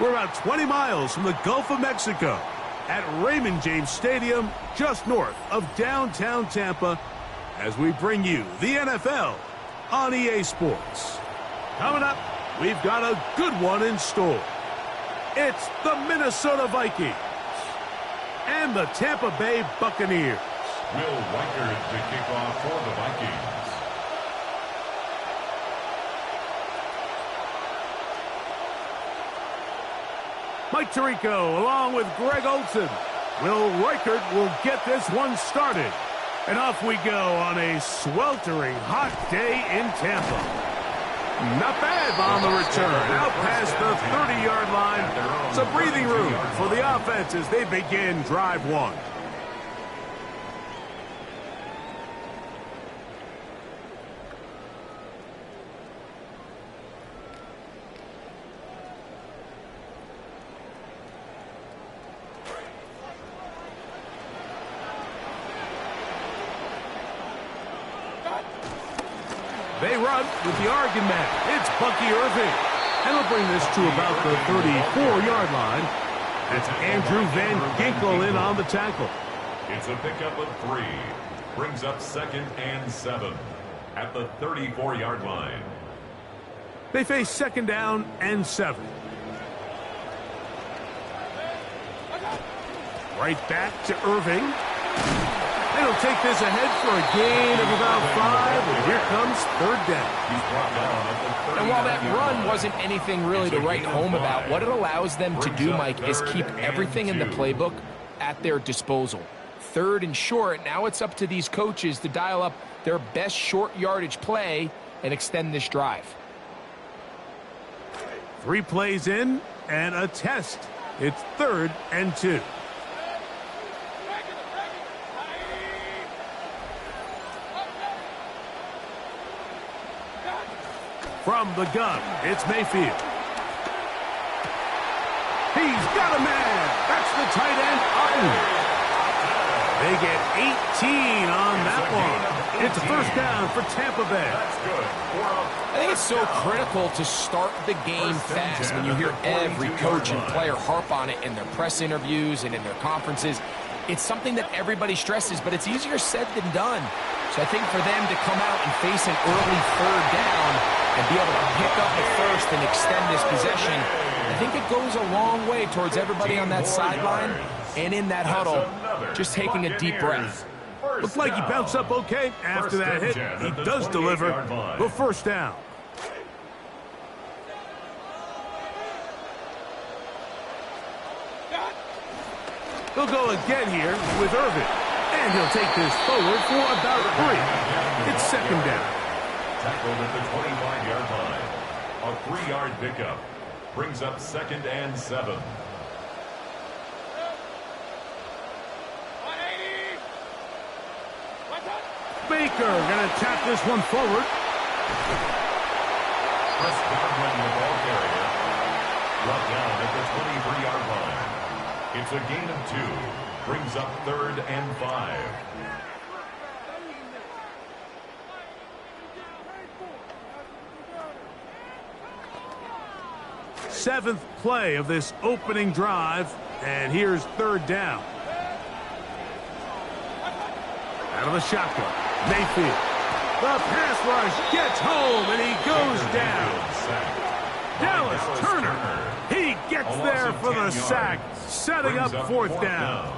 We're about 20 miles from the Gulf of Mexico at Raymond James Stadium, just north of downtown Tampa, as we bring you the NFL on EA Sports. Coming up, we've got a good one in store. It's the Minnesota Vikings and the Tampa Bay Buccaneers. Will Riker to kick off for the Vikings. Mike Tirico along with Greg Olson. Will Reichert will get this one started. And off we go on a sweltering hot day in Tampa. Not bad on the return. Out past the 30-yard line. Some breathing room for the offense as they begin drive one. They run with the Oregon man. It's Bucky Irving. And he'll bring this to about the 34-yard line. That's Andrew Van Ginkel in on the tackle. It's a pickup of 3. Brings up 2nd and 7 at the 34-yard line. They face 2nd down and 7. Right back to Irving. And he'll take this ahead for a gain of about 5, and here comes 3rd down. And while that run wasn't anything really to write home about, what it allows them to do, Mike, is keep everything in the playbook at their disposal. 3rd and short, now it's up to these coaches to dial up their best short yardage play and extend this drive. 3 plays in and a test. It's 3rd and 2. From the gun, it's Mayfield. He's got a man. That's the tight end, Otten. They get 18 on that one. It's a 1st down for Tampa Bay. I think it's so critical to start the game fast when you hear every coach and player harp on it in their press interviews and in their conferences. It's something that everybody stresses, but it's easier said than done. So I think for them to come out and face an early 3rd down and be able to pick up the 1st and extend this possession, I think it goes a long way towards everybody on that sideline and in that huddle just taking a deep breath. Looks like he bounced up okay after that hit. He does deliver the 1st down. He'll go again here with Irving. And he'll take this forward for about 3. It's 2nd down. Tackled at the 25-yard line. A 3-yard pickup. Brings up 2nd and 7. Baker going to tap this one forward. Chris Godwin, the ball carrier. Brought down at the 23-yard line. It's a gain of 2. Brings up 3rd and 5. 7th play of this opening drive, and here's 3rd down. Out of the shotgun, Mayfield. The pass rush gets home, and he goes down. Dallas Turner, he gets there for the sack, setting up 4th down.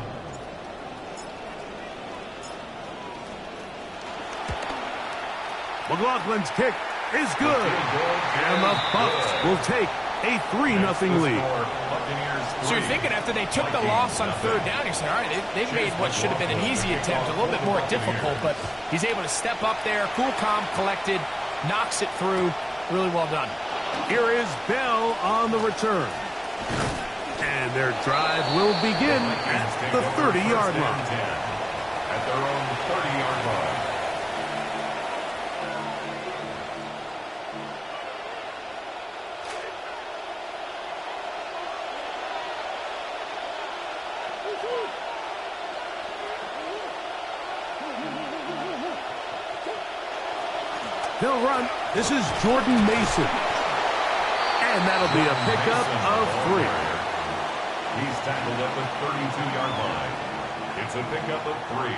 McLaughlin's kick is good, and the Bucs will take a 3-0 lead. So you're thinking after they took the loss on 3rd down, you're saying, all right, they've made what should have been an easy attempt, a little bit more difficult, but he's able to step up there, cool, calm, collected, knocks it through. Really well done. Here is Bell on the return. And their drive will begin at the 30-yard line. At their own 30-yard line. He'll run. This is Jordan Mason. And that'll be a pickup of 3. He's tackled at the 32-yard line. It's a pickup of 3.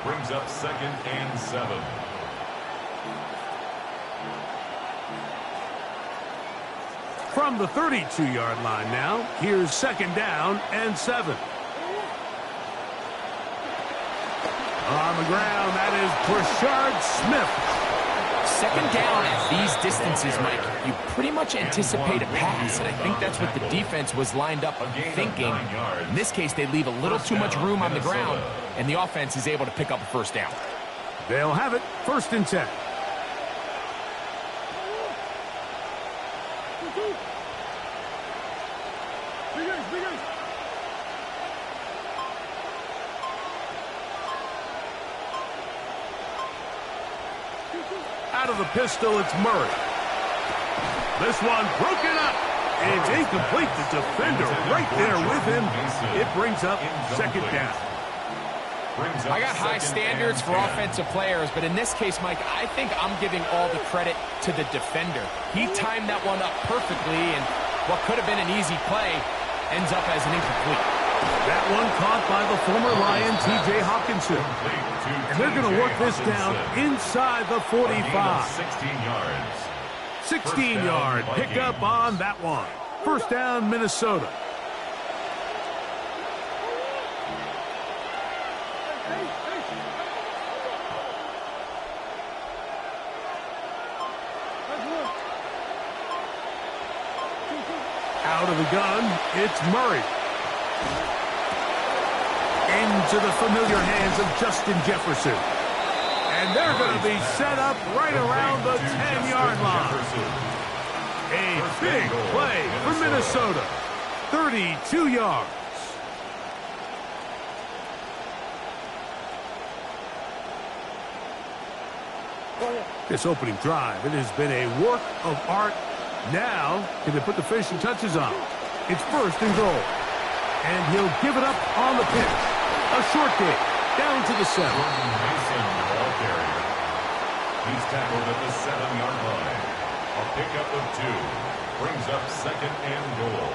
Brings up 2nd and 7. From the 32-yard line now, here's 2nd down and 7. On the ground, that is Brashard Smith. 2nd down at these distances, Mike, you pretty much anticipate a pass, and I think that's what the defense was lined up thinking. In this case, they leave a little too much room on the ground, and the offense is able to pick up a 1st down. They'll have it, 1st and 10. Out of the pistol, it's Murray. This one broken up. It's incomplete. The defender right there with him. It brings up 2nd down. I got high standards for offensive players, but in this case, Mike, I think I'm giving all the credit to the defender. He timed that one up perfectly, and what could have been an easy play ends up as an incomplete. That one caught by the former Lion, T.J. Hawkinson. And they're going to work this down inside the 45. 16 yards. 16-yard pickup on that one. 1st down, Minnesota. Out of the gun, it's Murray. Into the familiar hands of Justin Jefferson. And they're going to be set up right around the 10-yard line. A big play for Minnesota. 32 yards. This opening drive, it has been a work of art. Now, can they put the finishing touches on? It's 1st and goal. And he'll give it up on the pitch. A short kick down to the 7. Mason, the ball carrier. He's tackled at the 7-yard line. A pickup of 2. Brings up 2nd and goal.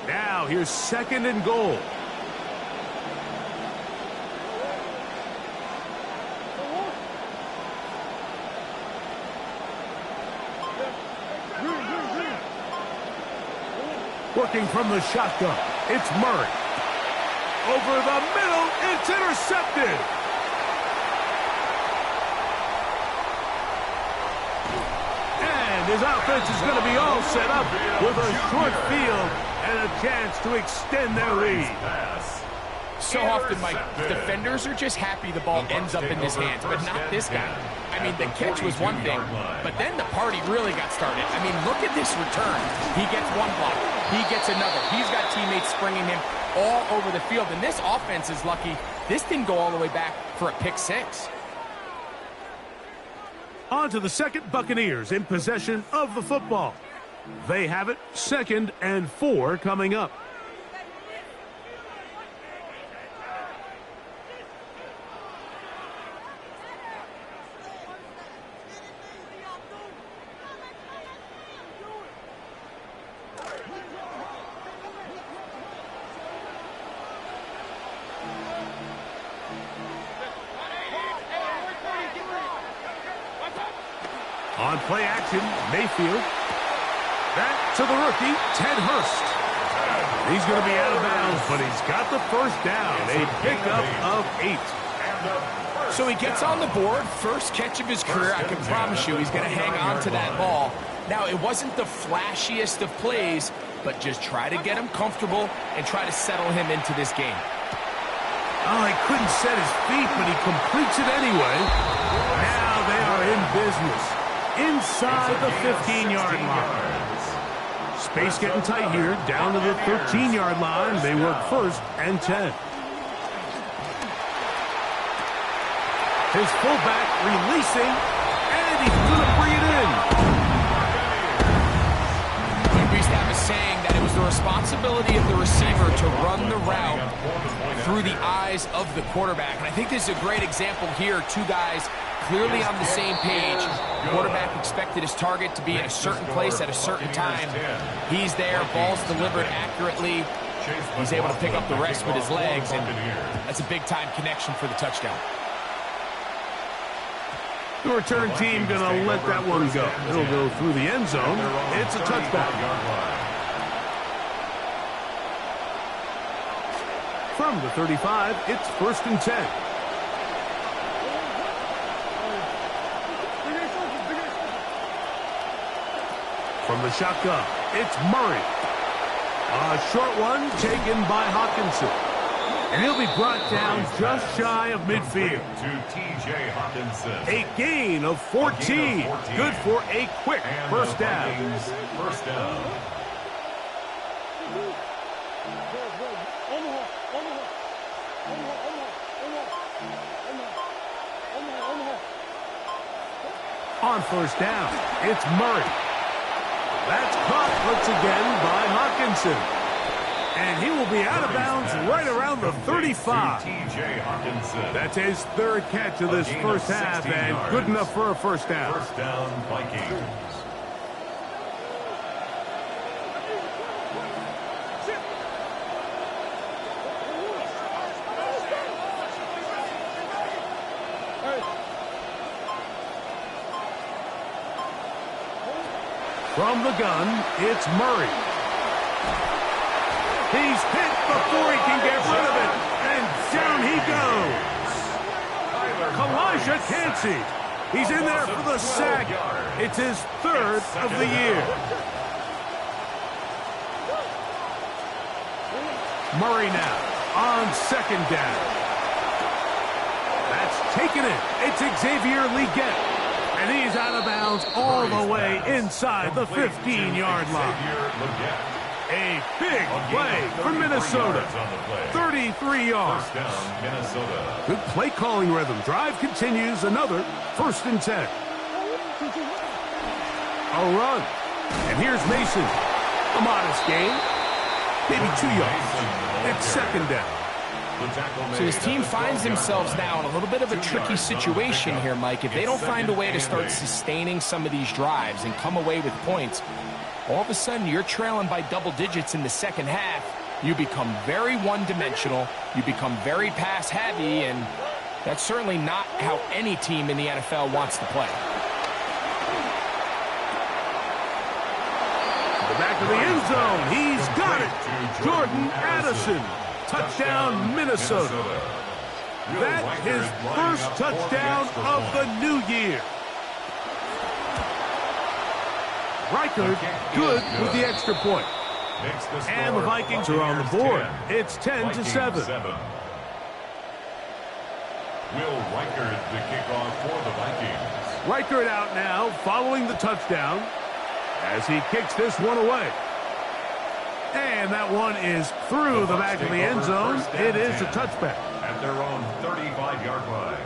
Now here's 2nd and goal. Working from the shotgun, it's Murray. Over the middle, it's intercepted. And his offense is going to be all set up with a short field and a chance to extend their lead. So often, Mike, defenders are just happy the ball ends up in his hands, but not this guy. I mean, the catch was one thing, but then the party really got started. I mean, look at this return. He gets one block. He gets another. He's got teammates springing him all over the field, and this offense is lucky. This didn't go all the way back for a pick 6. On to the 2nd, Buccaneers in possession of the football. They have it, 2nd and 4 coming up. On play action, Mayfield. Back to the rookie, Ted Hurst. He's going to be out of bounds, but he's got the 1st down. A pickup of 8. So he gets on the board, first catch of his career. I can promise you he's going to hang on to that ball. Now, it wasn't the flashiest of plays, but just try to get him comfortable and try to settle him into this game. Oh, he couldn't set his feet, but he completes it anyway. Now they are in business. Inside the 15-yard line. Space getting tight here. Down to the 13-yard line. They work 1st and 10. His fullback releasing, and he's going to bring it in. We used to have a saying that it was the responsibility of the receiver to run the route through the eyes of the quarterback. And I think this is a great example here. Two guys clearly on the same page. Quarterback expected his target to be in a certain place at a certain time. He's there, ball's delivered accurately. He's able to pick up the rest with his legs, and that's a big-time connection for the touchdown. The return team going to let that one go. It'll go through the end zone. It's a touchback. From the 35, it's 1st and 10. From the shotgun, it's Murray. A short one taken by Hawkinson. And he'll be brought down just shy of midfield. To T.J. Hawkinson. A gain of 14. Good for a quick first down. First down. On first down, it's Murray. That's caught once again by Hawkinson. And he will be out of bounds right around the 35. That's his 3rd catch of this first half, and good enough for a first down. First down, Vikings. From the gun, it's Murray. He's hit before he can get rid of it, and down he goes. Kalijah Cansey. He's in there for the sack. It's his 3rd of the year. Murray now on 2nd down. That's taken it. It's Xavier Legette. And he's out of bounds all the way inside the 15-yard line. A big play for Minnesota. 33 yards. First down, Minnesota. Good play calling rhythm. Drive continues. Another 1st and 10. A run. And here's Mason. A modest gain. Maybe 2 yards. It's 2nd down. So his team finds themselves now in a little bit of a tricky situation here, Mike. If they don't find a way to start sustaining some of these drives and come away with points, all of a sudden you're trailing by double digits in the second half. You become very one-dimensional. You become very pass-heavy, and that's certainly not how any team in the NFL wants to play. The back of the end zone. He's got it. Jordan Addison. Touchdown, Minnesota. That's his 1st touchdown of the new year. Reichard good with the extra point. And the Vikings are on the board. It's 10-7. Will Reichard the kickoff for the Vikings. Reichard out now following the touchdown as he kicks this one away. And that one is through the back of the end zone. It is a touchback. At their own 35-yard line.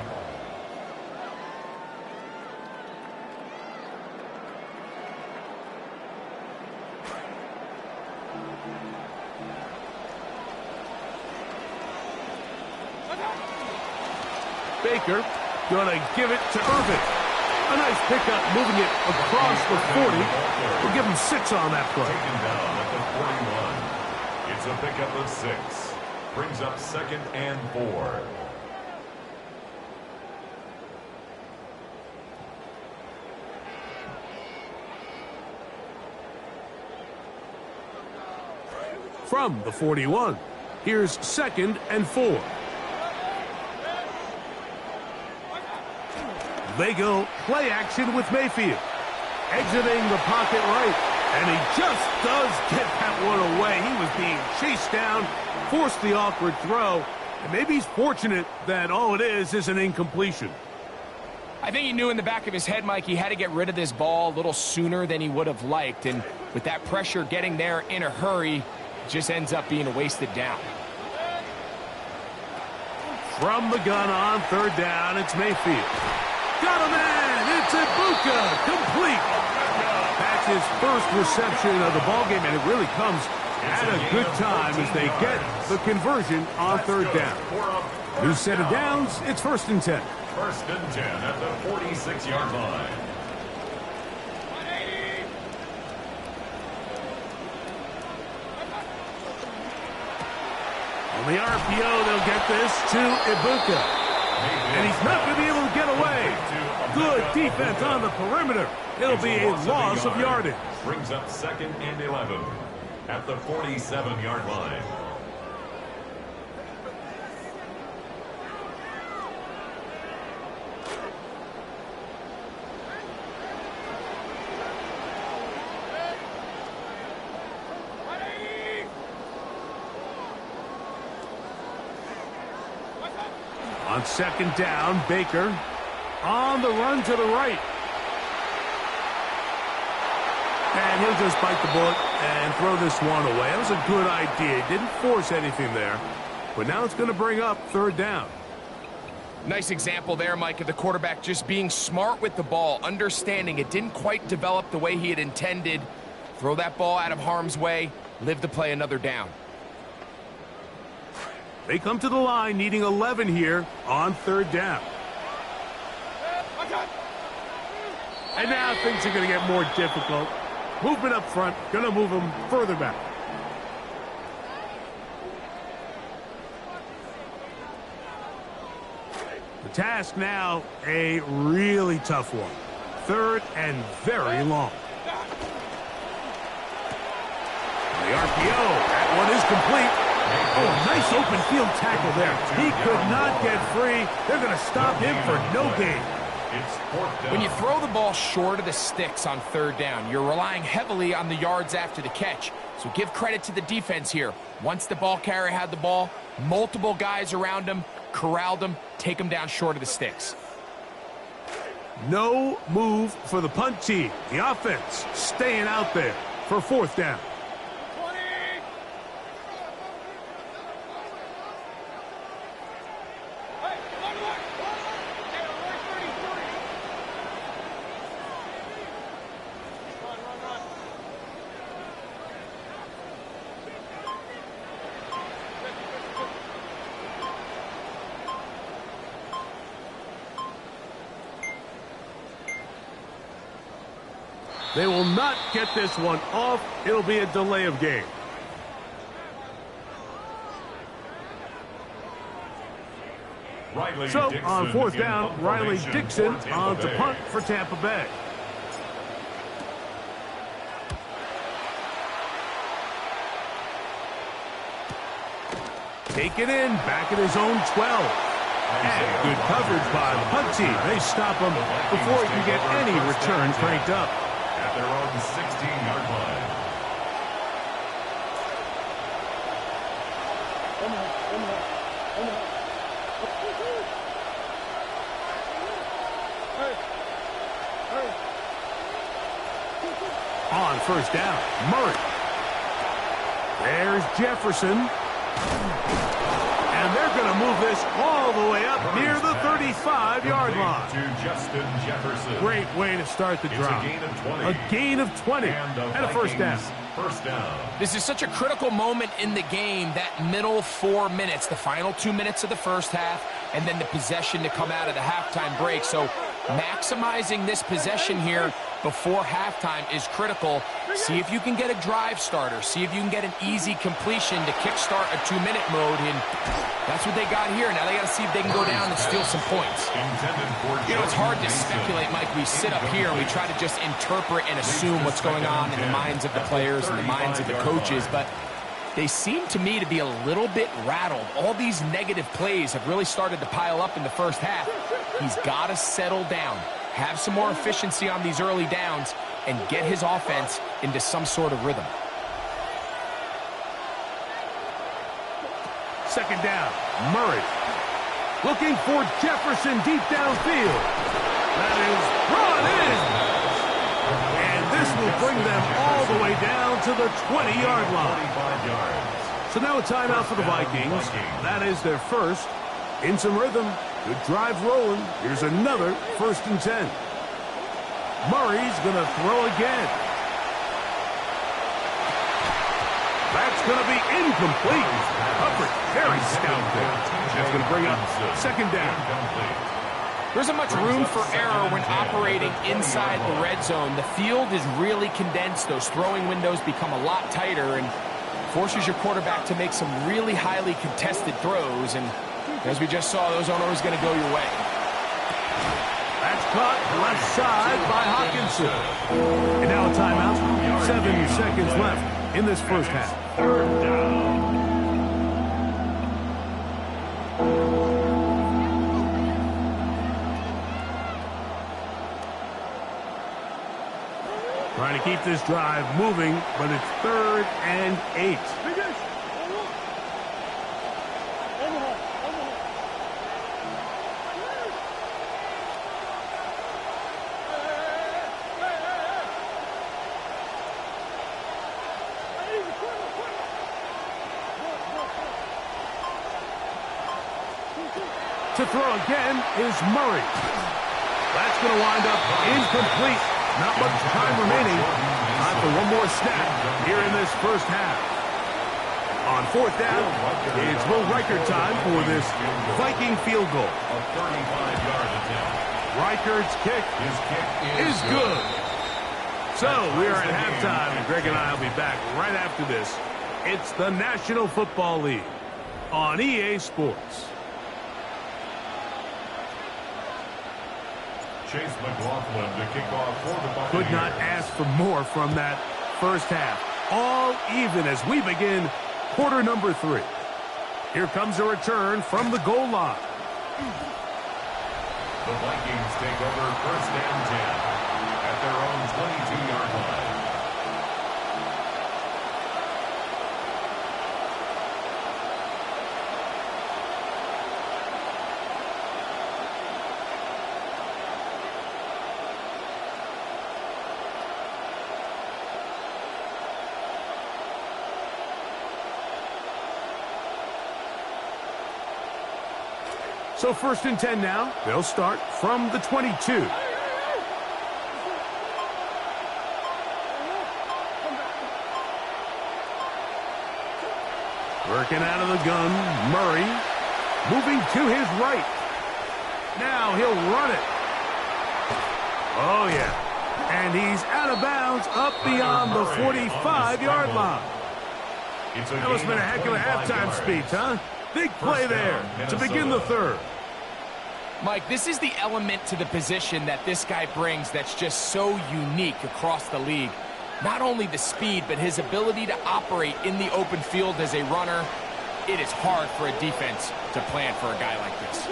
Baker going to give it to Irvin. A nice pickup, moving it across the 40. We'll give him 6 on that play. Taken down at the 41. It's a pickup of 6. Brings up 2nd and 4. From the 41, here's 2nd and 4. They go play action with Mayfield. exiting the pocket right. And he just does get that one away. He was being chased down, forced the awkward throw. And maybe he's fortunate that all it is an incompletion. I think he knew in the back of his head, Mike, he had to get rid of this ball a little sooner than he would have liked. And with that pressure getting there in a hurry, it just ends up being a wasted down. From the gun on third down, it's Mayfield. Got a man! It's Wk3, complete! That's his first reception of the ballgame, and it really comes at a good time as they get the conversion on third down. New set of downs, it's 1st and 10. 1st and 10 at the 46-yard line. On the RPO, they'll get this to Wk3. And he's not going to be able to get away. Good defense on the perimeter. It'll be a loss of yardage. Brings up 2nd and 11 at the 47-yard line. On 2nd down, Baker on the run to the right. And he'll just bite the bullet and throw this one away. That was a good idea. Didn't force anything there. But now it's going to bring up 3rd down. Nice example there, Mike, of the quarterback just being smart with the ball, understanding it didn't quite develop the way he had intended. Throw that ball out of harm's way, live to play another down. They come to the line needing 11 here on 3rd down. And now things are going to get more difficult. Movement up front, going to move them further back. The task now, a really tough one. 3rd and very long. The RPO, that one is complete. Oh, nice open field tackle there. He could not get free. They're going to stop him for no gain. When you throw the ball short of the sticks on 3rd down, you're relying heavily on the yards after the catch. So give credit to the defense here. Once the ball carrier had the ball, multiple guys around him, corralled him, take him down short of the sticks. No move for the punt team. The offense staying out there for 4th down. They will not get this one off. It'll be a delay of game. So on 4th down, Riley Dixon on to punt for Tampa Bay. Take it in, back at his own 12. And good coverage by the punt team. They stop him before he can get any return cranked up. At their own 16-yard line. On 1st down, Murray. There's Jefferson. And they're going to move this all the way up near the 35-yard line. To Justin Jefferson. Great way to start the drive. A gain of 20 and a 1st down. 1st down. This is such a critical moment in the game, that middle 4 minutes, the final 2 minutes of the first half, and then the possession to come out of the halftime break. So maximizing this possession here before halftime is critical. See if you can get a drive starter. See if you can get an easy completion to kickstart a 2-minute mode. And that's what they got here. Now they got to see if they can go down and steal some points. You know, it's hard to speculate, Mike. We sit up here and we try to just interpret and assume what's going on in the minds of the players and the minds of the coaches. But they seem to me to be a little bit rattled. All these negative plays have really started to pile up in the first half. He's got to settle down, have some more efficiency on these early downs, and get his offense into some sort of rhythm. Second down, Murray. Looking for Jefferson deep downfield. That is brought in. And this will bring them all the way down to the 20-yard line. So now a timeout for the Vikings. That is their first. In some rhythm. Good drive rolling. Here's another 1st and 10. Murray's going to throw again. That's going to be incomplete. Hubbard, very stout there. That's going to bring up 2nd down. There isn't much room for error when operating inside the red zone. The field is really condensed. Those throwing windows become a lot tighter and forces your quarterback to make some really highly contested throws. And as we just saw, those aren't always going to go your way. That's caught left side by Hawkinson. And now a timeout. 7 seconds left in this first half. 3rd down. Trying to keep this drive moving, but it's 3rd and 8. To throw again is Murray. That's going to wind up incomplete. Not much time remaining. Time for one more snap here in this first half. On 4th down, it's Will Reichert time for this Viking field goal. A 35-yard attempt. Reichert's kick is good. So we are at halftime, and Greg and I will be back right after this. It's the National Football League on EA Sports. Chase McLaughlin to kick off for the Buccaneers. Could not ask for more from that first half. All even as we begin quarter number 3. Here comes a return from the goal line. The Vikings take over 1st and 10 at their own 22-yard line. So 1st and 10 now. They'll start from the 22. Working out of the gun, Murray. Moving to his right. Now he'll run it. Oh, yeah. And he's out of bounds up beyond the 45-yard line. That must have been a heck of a halftime speech, huh? Big play there to begin the 3rd. Mike, this is the element to the position that this guy brings that's just so unique across the league. Not only the speed, but his ability to operate in the open field as a runner. It is hard for a defense to plan for a guy like this.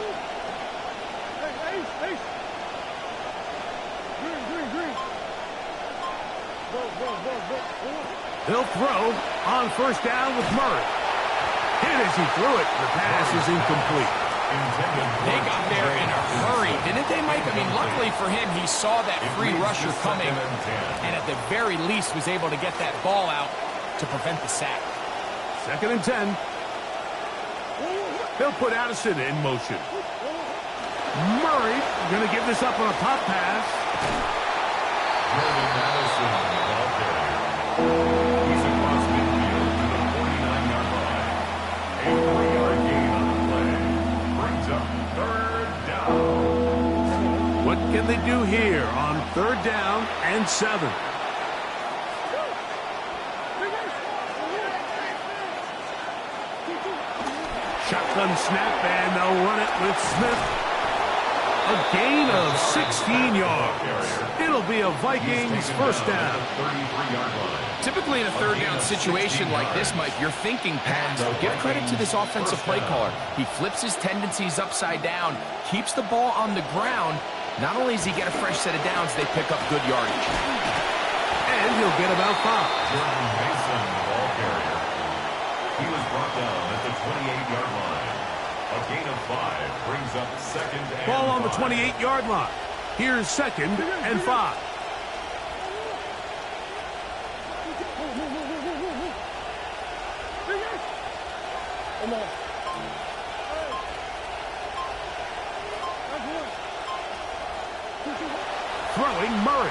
He'll throw on 1st down with Murray. Hit as he threw it. The pass is incomplete. They got there in a hurry, didn't they, Mike? I mean, luckily for him, he saw that free rusher coming and at the very least was able to get that ball out to prevent the sack. 2nd and 10. They'll put Addison in motion. Murray going to give this up on a pop pass. He's across midfield to the 49-yard line. A 3-yard gain on the play. Brings up 3rd down. What can they do here on 3rd down and 7? Shotgun snap, and they'll run it with Smith. A gain of 16 yards. It'll be a Vikings 1st down. Typically in a 3rd down situation like this, Mike, you're thinking pass. Give credit to this offensive play caller. He flips his tendencies upside down, keeps the ball on the ground. Not only does he get a fresh set of downs, they pick up good yardage. and he'll get about 5. Jordan Mason, the ball carrier. He was brought down at the 28-yard line. A gain of 5 brings up second and 5. Ball on the 28-yard line. Here's second and 5. Throwing Murray.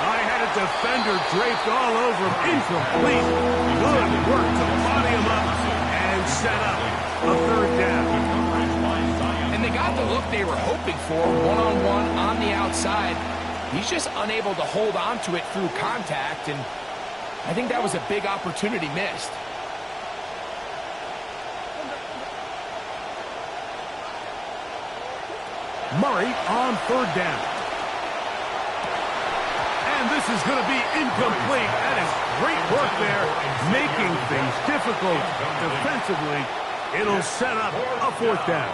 I had a defender draped all over him. Incomplete. Good work to body him up and set up a third down. And they got the look they were hoping for, one-on-one on the outside. He's just unable to hold on to it through contact, and I think that was a big opportunity missed. Murray on third down. And this is going to be incomplete. That is great work there, making things difficult defensively. It'll set up a fourth down.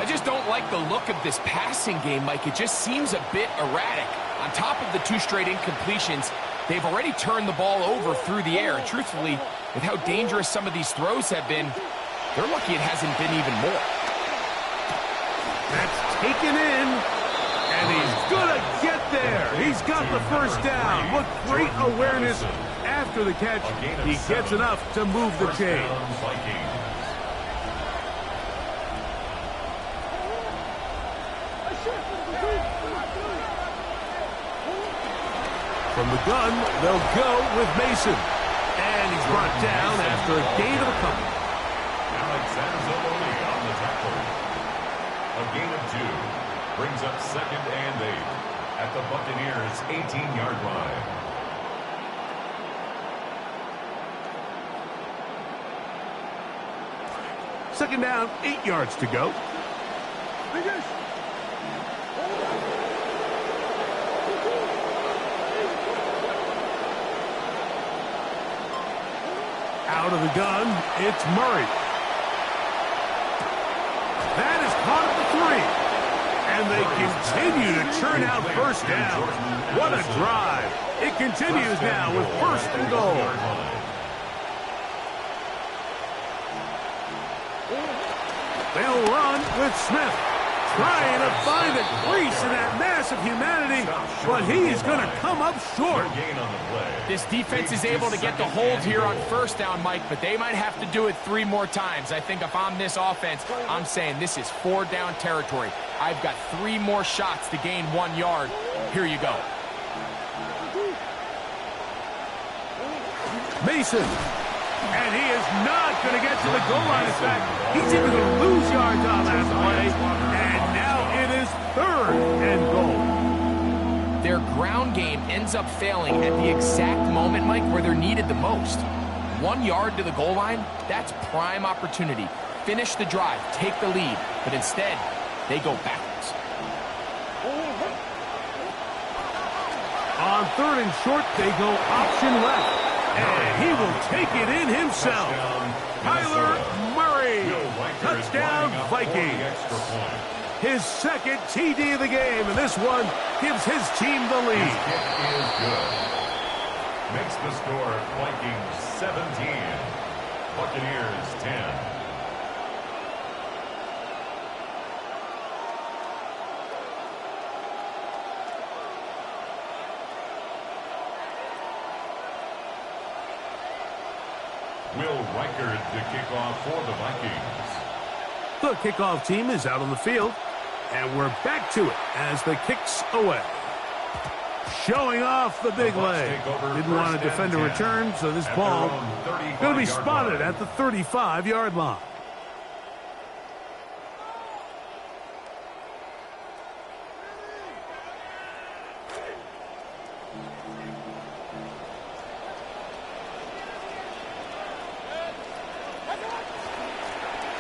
I just don't like the look of this passing game, Mike. It just seems a bit erratic. On top of the 2 straight incompletions, they've already turned the ball over through the air. And truthfully, with how dangerous some of these throws have been, they're lucky it hasn't been even more. That's taken in, and he's gonna get there. He's got the first down. What great awareness after the catch. He gets enough to move the chain. From the gun, they'll go with Mason. And he's brought down after a gain of a couple. Alexander on the tackle. A gain of 2 brings up second and 8 at the Buccaneers' 18-yard line. Second down, 8 yards to go. Out of the gun, it's Murray. That is caught at the 3. And they continue to churn out first down. What a drive. It continues now with first and goal. They'll run with Smith. Trying to find a crease in that mass of humanity, but he is going to come up short. This defense is able to get the hold here on first down, Mike, but they might have to do it 3 more times. I think if I'm this offense, I'm saying this is 4 down territory. I've got 3 more shots to gain 1 yard. Here you go. Mason. And he is not going to get to the goal line. In fact, he's even going to lose yards on that play. And now it is third and goal. Their ground game ends up failing at the exact moment, Mike, where they're needed the most. 1 yard to the goal line, that's prime opportunity. Finish the drive, take the lead, but instead, they go backwards. On third and short, they go option left. And he will take it in himself. Kyler Murray. Touchdown, Vikings. His second TD of the game, and this one gives his team the lead. His kick is good. Makes the score Vikings 17, Buccaneers 10. Will Reichard the kickoff for the Vikings. The kickoff team is out on the field, and we're back to it as the kick's away. Showing off the big leg. Didn't want to defend a return, so this ball going to be spotted at the 35-yard line.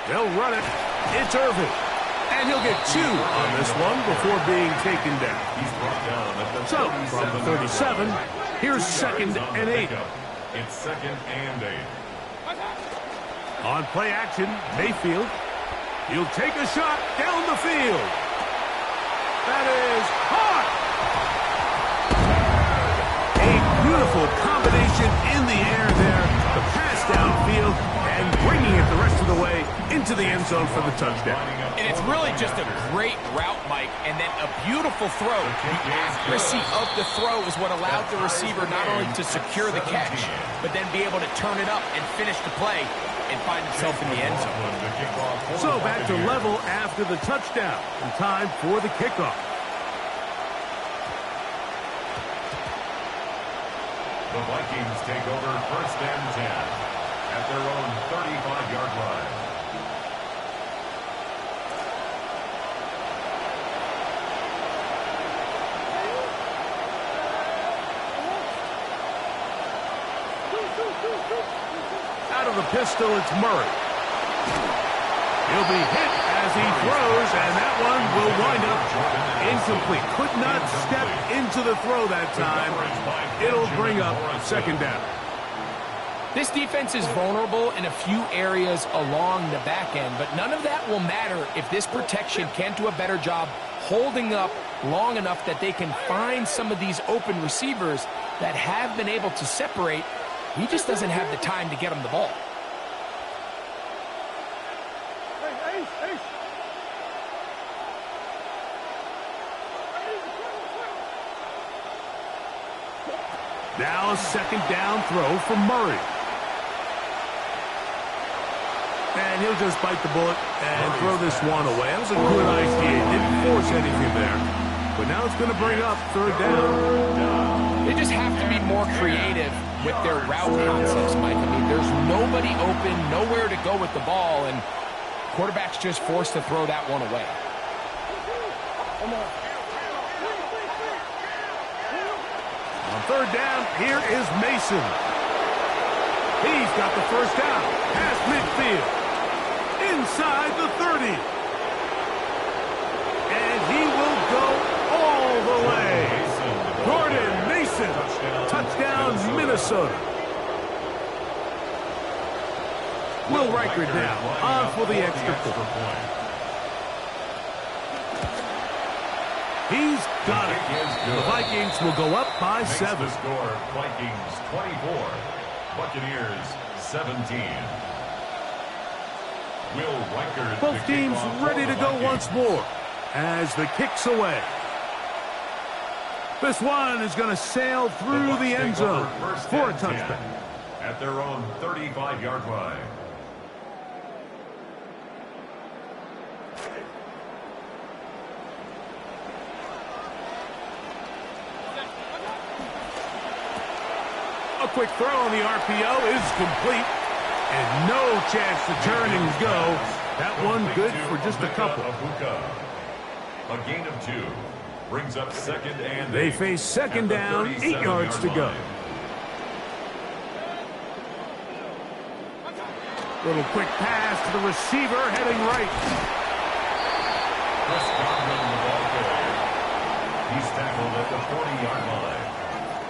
They'll run it. It's Irvin. And he'll get 2 on this one before being taken down. So, from the 37, here's second and 8. It's second and 8. On play action, Mayfield. He'll take a shot down the field. That is caught. A beautiful combination in the air there. The pass downfield and bringing it the rest of the way into the end zone for the touchdown. And it's really just a great route, Mike, and then a beautiful throw. The accuracy of the throw is what allowed the receiver not only to secure the catch, but then be able to turn it up and finish the play and find himself in the end zone. So back to level after the touchdown. And time for the kickoff. The Vikings take over 1st and 10 at their own 35-yard line. Out of the pistol, it's Murray. He'll be hit as he throws, and that one will wind up incomplete. Could not step into the throw that time. It'll bring up 2nd down. This defense is vulnerable in a few areas along the back end, but none of that will matter if this protection can't do a better job holding up long enough that they can find some of these open receivers that have been able to separate. He just doesn't have the time to get them the ball. Now a 2nd down throw from Murray. And he'll just bite the bullet and throw this one away. That was a good idea. Didn't force anything there. But now it's going to bring up 3rd down. They just have to be more creative with their route concepts, Mike. I mean, there's nobody open, nowhere to go with the ball, and quarterback's just forced to throw that one away. On 3rd down, here is Mason. He's got the 1st down. Past midfield. Inside the 30. And he will go all the way. Jordan Mason. Touchdown, Minnesota. Will Riker down. On for the extra point. He's got it. The Vikings will go up by 7. The score, Vikings 24, Buccaneers 17. Will Riker. Both teams ready to go once more as the kick's away. This one is going to sail through the end zone for a touchdown. At their own 35-yard line. A quick throw on the RPO is complete. And no chance to turn and go. That one good for just a couple. A gain of 2. Brings up 2nd and 8. They face 2nd down, 8 yards to go. Little quick pass to the receiver heading right. Chris Godwin, the ball carrier. He's tackled at the 40-yard line.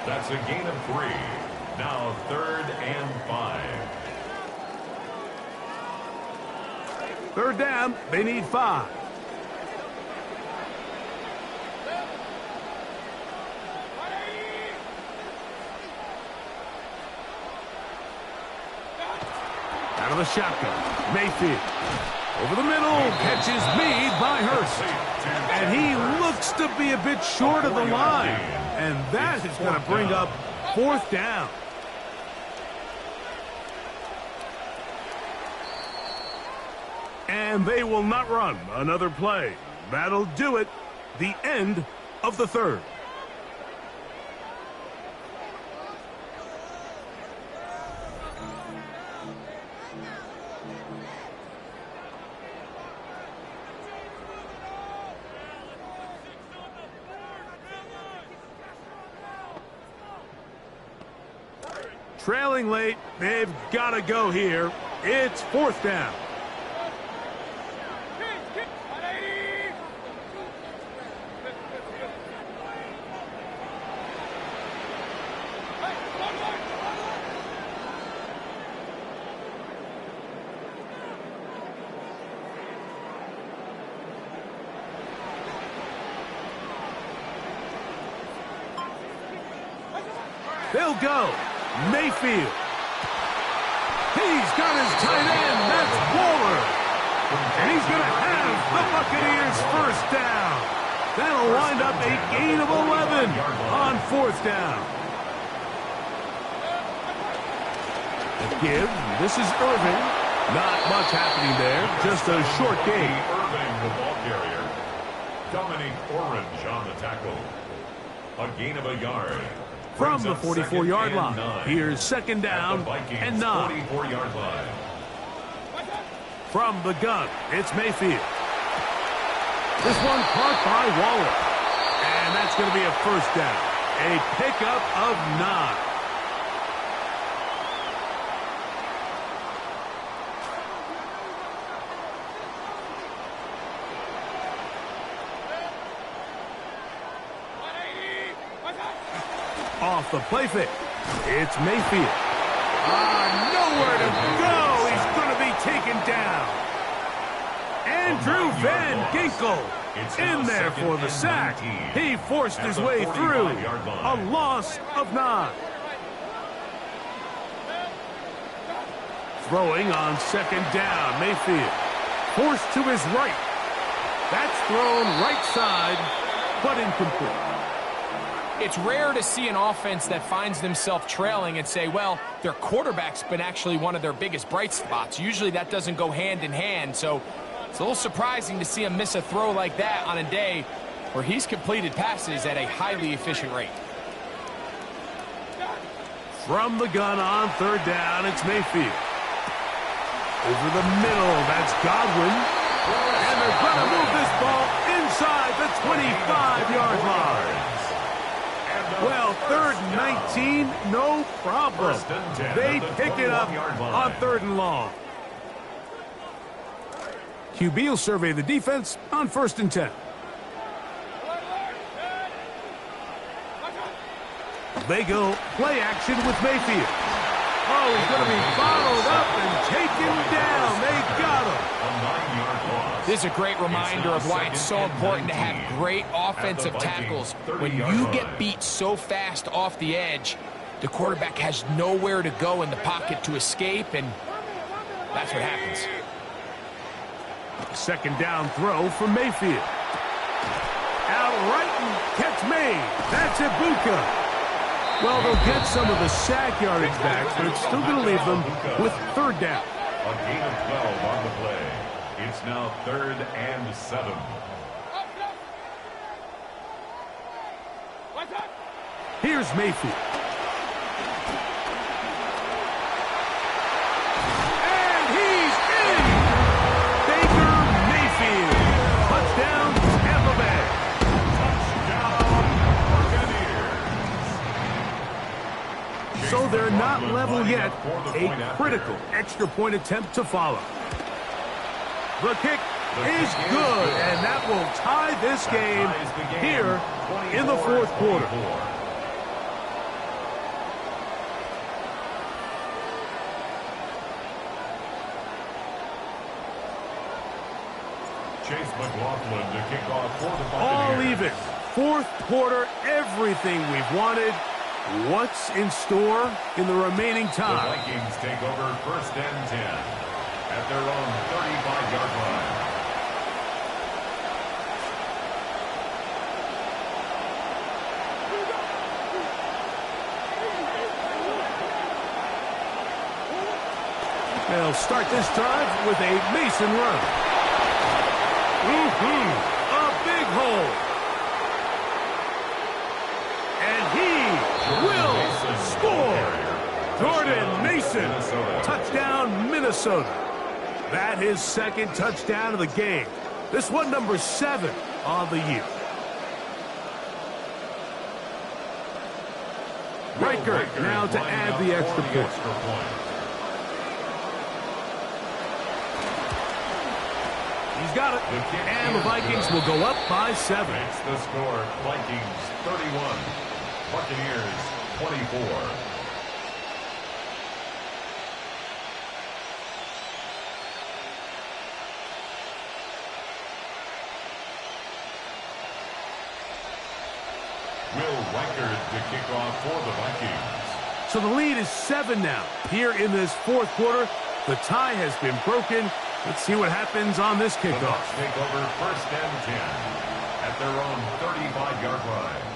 That's a gain of 3. Now 3rd and 5. 3rd down, they need 5. Out of the shotgun, Mayfield. Over the middle, catch is made by Hurst. And he looks to be a bit short of the line. And that is going to bring up 4th down. And they will not run another play. That'll do it. The end of the 3rd. Trailing late, they've got to go here. It's 4th down. They'll go. Mayfield. He's got his tight end. That's Waller. And he's going to have the Buccaneers first down. That'll wind up a gain of 11 on fourth down. The give. This is Irving. Not much happening there. Just a short gain. Irving, the ball carrier. Dominic Orange on the tackle. A gain of a yard. From the 44-yard line. Here's second down and 9. 44-yard line. From the gun, it's Mayfield. This one caught by Waller. And that's going to be a first down. A pickup of 9. Off the play fake. It's Mayfield. Nowhere to go. He's going to be taken down. Andrew Van Ginkel in there for the sack. He forced his way through. A loss of 9. Throwing on second down. Mayfield forced to his right. That's thrown right side, but incomplete. It's rare to see an offense that finds themselves trailing and say, well, their quarterback's been actually one of their biggest bright spots. Usually that doesn't go hand in hand, so it's a little surprising to see him miss a throw like that on a day where he's completed passes at a highly efficient rate. From the gun on third down, it's Mayfield. Over the middle, that's Godwin. And they're going to move this ball inside the 25-yard line. Well, third and 19, no problem. They pick it up on third and long. QB will survey the defense on first and 10. They go play action with Mayfield. Oh, he's going to be followed up and taken down. They got him. This is a great reminder of why it's so important to have great offensive tackles. When you get beat so fast off the edge, the quarterback has nowhere to go in the pocket to escape, and that's what happens. Second down throw from Mayfield. Out right and catch made. That's Ibuka. Well, they'll get some of the sack yardage back, but it's still going to leave them with third down. A gain of 12 on the play. It's now 3rd and 7. Here's Mayfield. And he's in! Baker Mayfield. Touchdown, Tampa Bay. Touchdown, Buccaneers. So they're not level yet. A critical extra point attempt to follow. The kick is good, and that will tie this game here in the fourth quarter. Chase McLaughlin to kick off for the Buccaneers. All even. Fourth quarter, everything we've wanted. What's in store in the remaining time? The Vikings take over 1st and 10 at their own 35-yard line. They'll start this drive with a Mason run. A big hole. And he will score. Jordan Mason. Touchdown, Minnesota. That is second touchdown of the game. This one number 7 on the year. Riker now to add the extra point. He's got it. And the Vikings will go up by 7. It's the score. Vikings 31. Buccaneers 24. Will Riker to kick off for the Vikings. So the lead is 7 now. Here in this fourth quarter, the tie has been broken. Let's see what happens on this kickoff. Take over 1st and 10 at their own 35-yard line.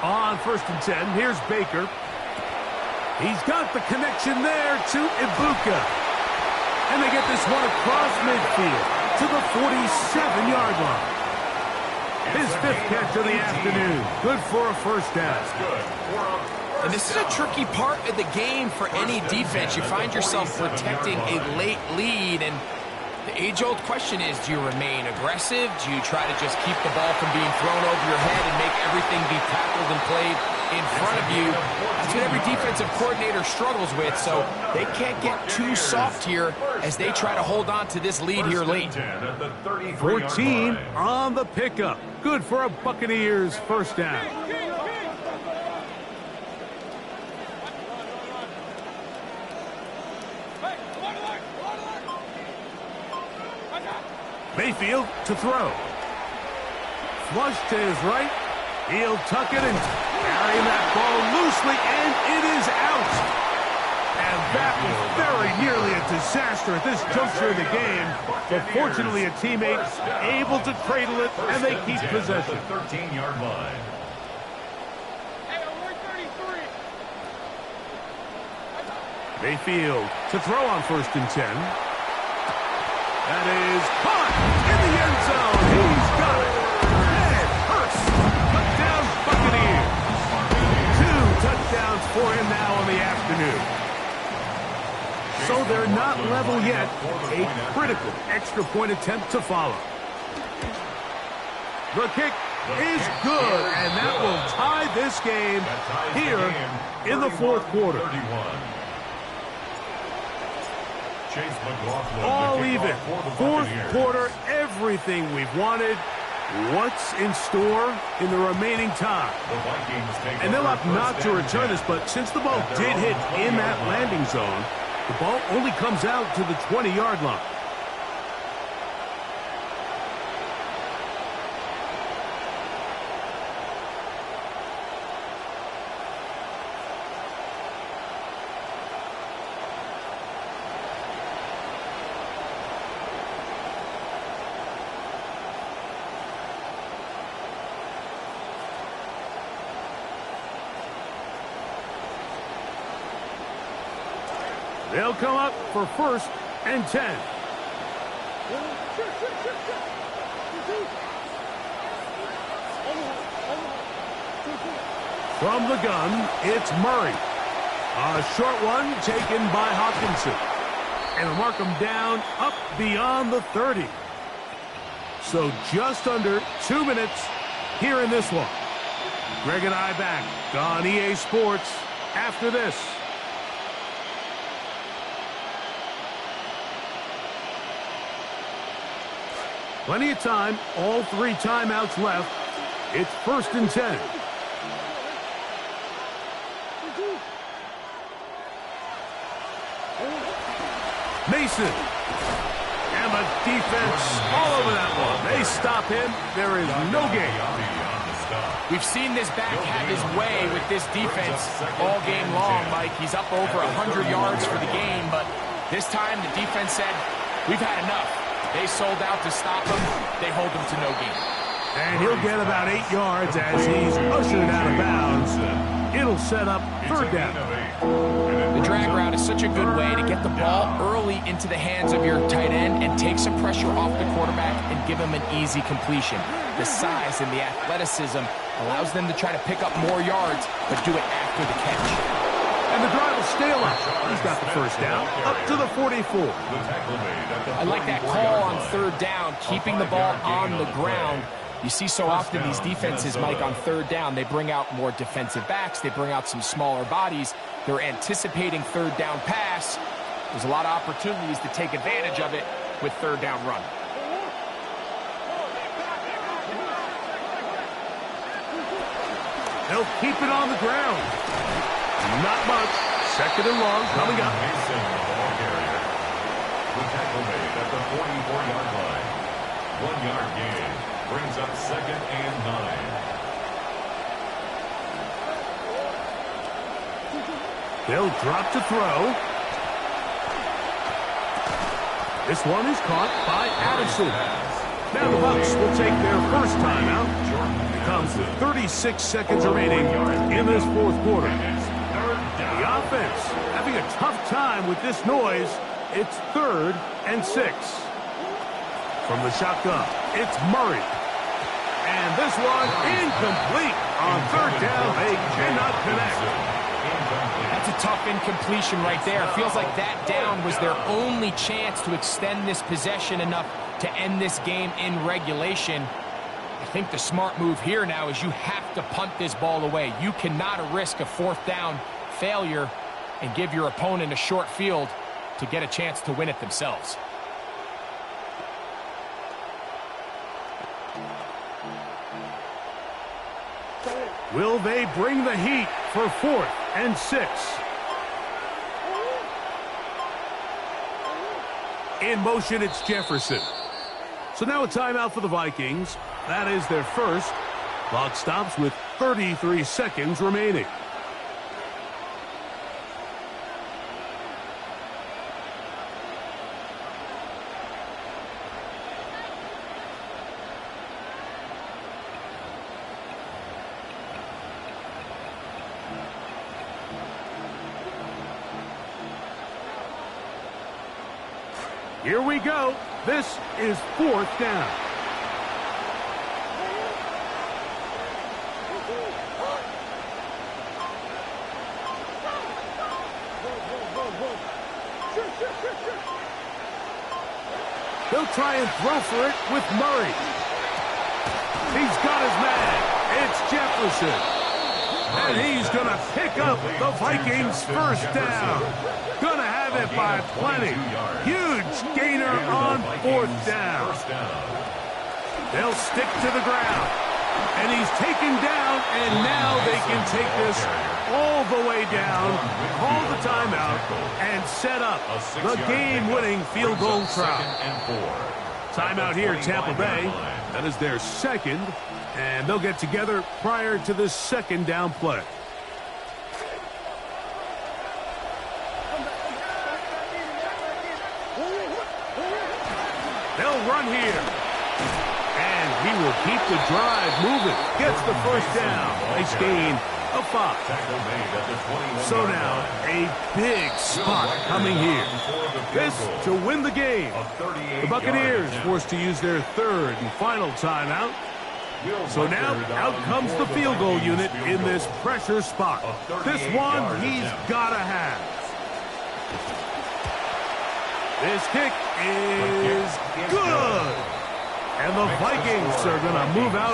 On 1st and 10, here's Baker. He's got the connection there to Ibuka. And they get this one across midfield to the 47-yard line. His 5th catch of the afternoon. Good for a 1st down. And this is a tricky part of the game for any defense. You find yourself protecting a late lead, and the age-old question is, do you remain aggressive? Do you try to just keep the ball from being thrown over your head and make everything be tackled and played in front of you? That's what every defensive coordinator struggles with, so they can't get too soft here as they try to hold on to this lead here late. 14 on the pickup. Good for a Buccaneers 1st down. Mayfield to throw. Flush to his right. He'll tuck it and carry that ball loosely, and it is out. And that was very nearly a disaster at this juncture of the game. But fortunately, a teammate able to cradle it, and they keep possession. 13-yard line. Mayfield to throw on 1st and 10. That is caught in the end zone. He's got it. Ed Hurst, touchdown Buccaneers. 2 touchdowns for him now in the afternoon. So they're not level yet. A critical extra point attempt to follow. The kick is good, and that will tie this game here in the fourth quarter. All even. Fourth quarter, everything we've wanted. What's in store in the remaining time? And they'll opt not to return this, but since the ball did hit in that landing zone, the ball only comes out to the 20-yard line. They'll come up for 1st and 10. From the gun, it's Murray. A short one taken by Hawkinson. And they'll mark him down up beyond the 30. So just under 2 minutes here in this one. Greg and I back on EA Sports after this. Plenty of time, all 3 timeouts left. It's 1st and 10. Mason. And the defense all over that one. They stop him. There is no game. We've seen this back have his way with this defense all game long, Mike. He's up over 100 yards for the game, but this time the defense said, we've had enough. They sold out to stop him. They hold him to no gain. And he'll get about 8 yards as he's ushered out of bounds. It'll set up 3rd down. The drag route is such a good way to get the ball early into the hands of your tight end and take some pressure off the quarterback and give him an easy completion. The size and the athleticism allows them to try to pick up more yards, but do it after the catch. And the drive will stay alive. He's got the 1st down, up to the 44. I like that call on 3rd down, keeping the ball on the ground. You see so often these defenses, Mike, on 3rd down, they bring out more defensive backs. They bring out some smaller bodies. They're anticipating 3rd down pass. There's a lot of opportunities to take advantage of it with 3rd down run. They'll keep it on the ground. Not much. Second and long coming up. Mason, the ball carrier. The tackle made at the 44-yard line. 1-yard gain. Brings up second and 9. They'll drop to throw. This one is caught by Addison. Now the Bucs will take their first timeout. It comes with 36 seconds remaining in this fourth quarter. The offense having a tough time with this noise. It's 3rd and 6. From the shotgun, it's Murray. And this one incomplete. On 3rd down, they cannot connect. That's a tough incompletion right there. Feels like that down was their only chance to extend this possession enough to end this game in regulation. I think the smart move here now is you have to punt this ball away. You cannot risk a 4th down failure and give your opponent a short field to get a chance to win it themselves. Will they bring the heat for 4th and 6? In motion, it's Jefferson. So now a timeout for the Vikings. That is their first. Clock stops with 33 seconds remaining. Here we go. This is 4th down. They'll try and throw for it with Murray. He's got his man. It's Jefferson. And he's going to pick up the Vikings' first down. Going to have it by plenty. Huge gainer on 4th down. They'll stick to the ground. And he's taken down, and now they can take this all the way down, call the timeout, and set up the game-winning field goal try. Timeout here, Tampa Bay. That is their second, and they'll get together prior to the second down play. They'll run here. And he will keep the drive moving. Gets the first down. Nice gain of 5. So now, a big spot coming here. This to win the game. The Buccaneers forced to use their 3rd and final timeout. So now, out comes the field goal unit in this pressure spot. This one he's got to have. This kick is good. And the Vikings are going to move out